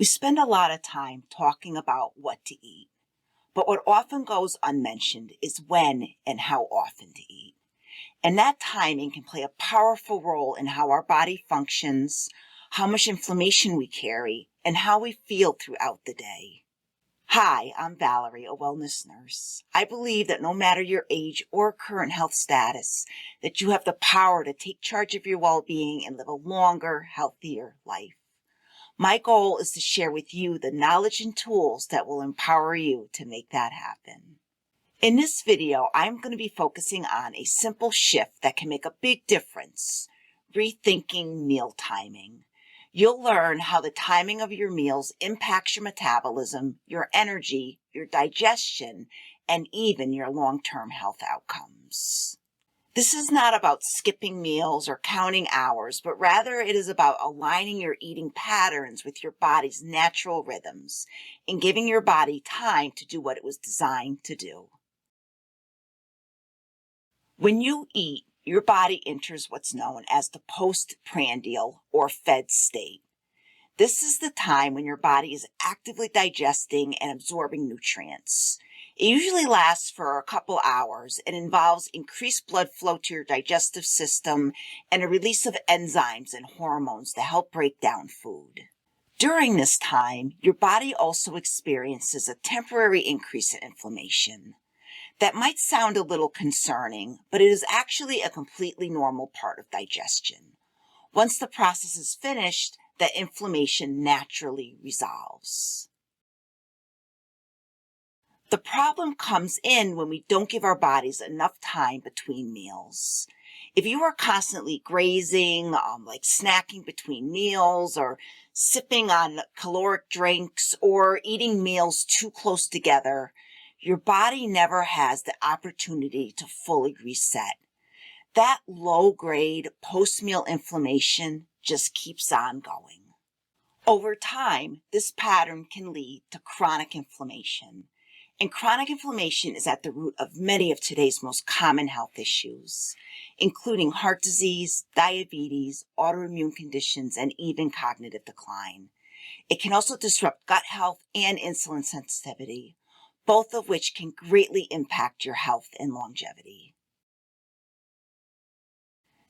We spend a lot of time talking about what to eat, but what often goes unmentioned is when and how often to eat. And that timing can play a powerful role in how our body functions, how much inflammation we carry, and how we feel throughout the day. Hi, I'm Valerie, a wellness nurse. I believe that no matter your age or current health status, that you have the power to take charge of your well-being and live a longer, healthier life. My goal is to share with you the knowledge and tools that will empower you to make that happen. In this video, I'm going to be focusing on a simple shift that can make a big difference: rethinking meal timing. You'll learn how the timing of your meals impacts your metabolism, your energy, your digestion, and even your long-term health outcomes. This is not about skipping meals or counting hours, but rather it is about aligning your eating patterns with your body's natural rhythms and giving your body time to do what it was designed to do. When you eat, your body enters what's known as the postprandial or fed state. This is the time when your body is actively digesting and absorbing nutrients. It usually lasts for a couple hours and involves increased blood flow to your digestive system and a release of enzymes and hormones to help break down food. During this time, your body also experiences a temporary increase in inflammation. That might sound a little concerning, but it is actually a completely normal part of digestion. Once the process is finished, that inflammation naturally resolves. The problem comes in when we don't give our bodies enough time between meals. If you are constantly grazing, like snacking between meals, or sipping on caloric drinks, or eating meals too close together, your body never has the opportunity to fully reset. That low-grade post-meal inflammation just keeps on going. Over time, this pattern can lead to chronic inflammation. And chronic inflammation is at the root of many of today's most common health issues, including heart disease, diabetes, autoimmune conditions, and even cognitive decline. It can also disrupt gut health and insulin sensitivity, both of which can greatly impact your health and longevity.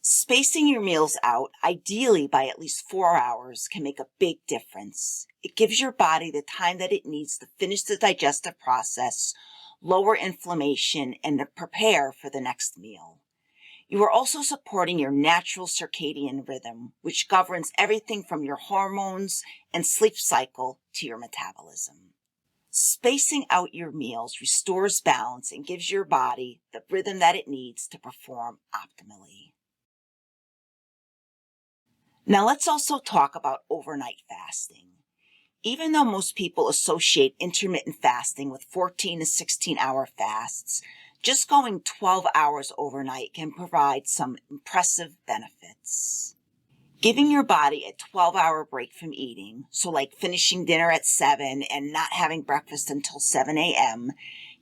Spacing your meals out, ideally by at least 4 hours, can make a big difference. It gives your body the time that it needs to finish the digestive process, lower inflammation, and to prepare for the next meal. You are also supporting your natural circadian rhythm, which governs everything from your hormones and sleep cycle to your metabolism. Spacing out your meals restores balance and gives your body the rhythm that it needs to perform optimally. Now let's also talk about overnight fasting. Even though most people associate intermittent fasting with 14 to 16-hour fasts, just going 12 hours overnight can provide some impressive benefits. Giving your body a 12-hour break from eating, so like finishing dinner at 7 and not having breakfast until 7 a.m.,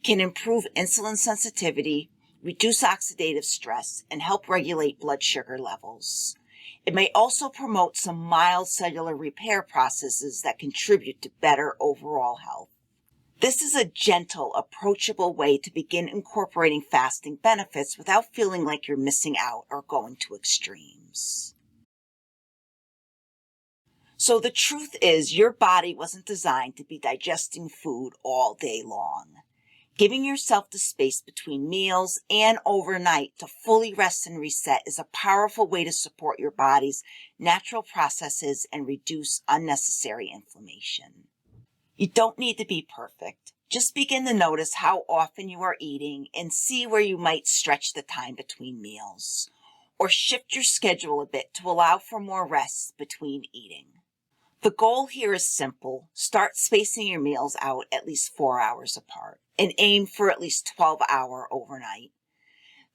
can improve insulin sensitivity, reduce oxidative stress, and help regulate blood sugar levels. It may also promote some mild cellular repair processes that contribute to better overall health. This is a gentle, approachable way to begin incorporating fasting benefits without feeling like you're missing out or going to extremes. So the truth is, your body wasn't designed to be digesting food all day long. Giving yourself the space between meals and overnight to fully rest and reset is a powerful way to support your body's natural processes and reduce unnecessary inflammation. You don't need to be perfect. Just begin to notice how often you are eating and see where you might stretch the time between meals, or shift your schedule a bit to allow for more rest between eating. The goal here is simple. Start spacing your meals out at least 4 hours apart and aim for at least 12-hour overnight.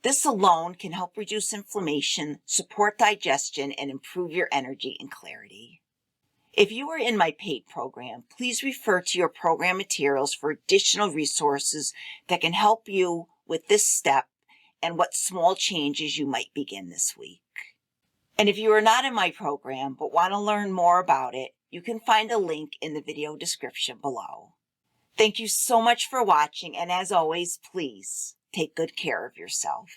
This alone can help reduce inflammation, support digestion, and improve your energy and clarity. If you are in my paid program, please refer to your program materials for additional resources that can help you with this step and what small changes you might begin this week. And if you are not in my program but want to learn more about it, You can find a link in the video description below. Thank you so much for watching, and as always, please take good care of yourself.